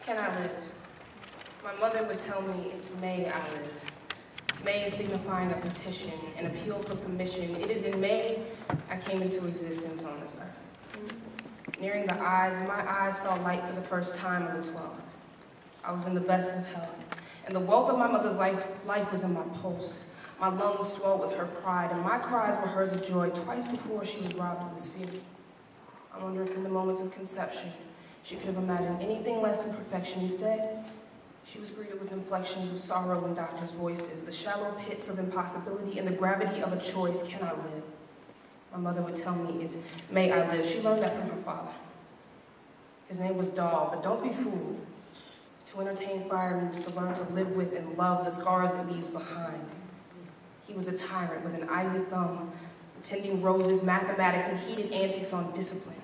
Can I live? My mother would tell me it's May I live. May is signifying a petition, an appeal for permission. It is in May I came into existence on this earth. Nearing the Ides, my eyes saw light for the first time on the 12th. I was in the best of health, and the wealth of my mother's life was in my pulse. My lungs swelled with her pride, and my cries were hers of joy twice before she was robbed of this feeling. I wonder if in the moments of conception, she could have imagined anything less than perfection. Instead, she was greeted with inflections of sorrow in doctors' voices, the shallow pits of impossibility and the gravity of a choice. Can I live? My mother would tell me it's May I live. She learned that from her father. His name was Doll, but don't be fooled. To entertain fire means to learn to live with and love the scars it leaves behind. He was a tyrant with an ivory thumb, attending roses, mathematics, and heated antics on discipline.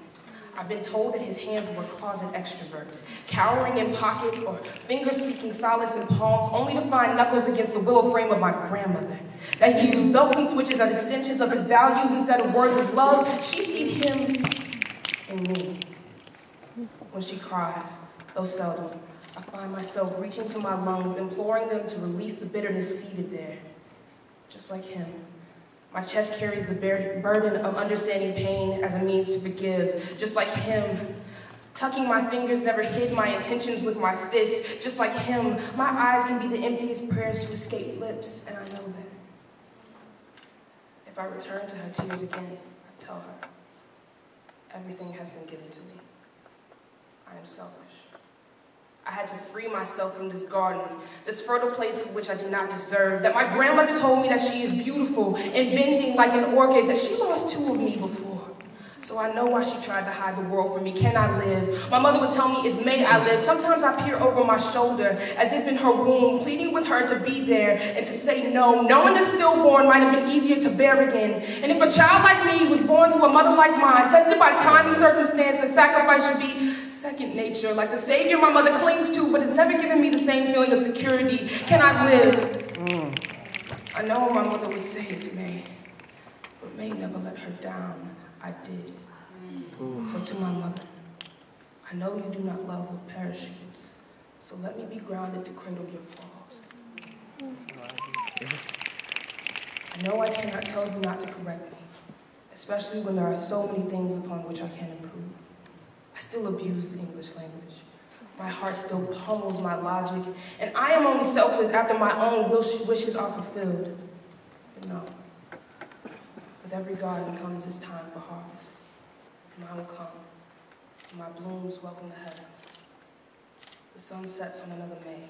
I've been told that his hands were closet extroverts, cowering in pockets or fingers seeking solace in palms, only to find knuckles against the willow frame of my grandmother. That he used belts and switches as extensions of his values instead of words of love. She sees him in me. When she cries, though seldom, I find myself reaching to my lungs, imploring them to release the bitterness seated there. Just like him. My chest carries the burden of understanding pain as a means to forgive. Just like him, tucking my fingers never hid my intentions with my fists. Just like him, my eyes can be the emptiest prayers to escape lips, and I know that. If I return to her tears again, I tell her, everything has been given to me. I am selfish. I had to free myself from this garden, this fertile place which I did not deserve, that my grandmother told me that she is beautiful and bending like an orchid, that she lost 2 of me before. So I know why she tried to hide the world from me. Can I live? My mother would tell me it's May I live. Sometimes I peer over my shoulder, as if in her womb, pleading with her to be there and to say no, knowing the stillborn might have been easier to bear again. And if a child like me was born to a mother like mine, tested by time and circumstance, then sacrifice should be second nature, like the savior my mother clings to, but has never given me the same feeling of security. Can I live? I know my mother would say it's May, but May never let her down. I did. So to my mother, I know you do not love with parachutes, so let me be grounded to cradle your falls. I know I cannot tell you not to correct me, especially when there are so many things upon which I can improve. I still abuse the English language. My heart still pummels my logic, and I am only selfless after my own wishes are fulfilled. But no, with every garden comes its time for harvest. Mine will come, and my blooms welcome the heavens. The sun sets on another May.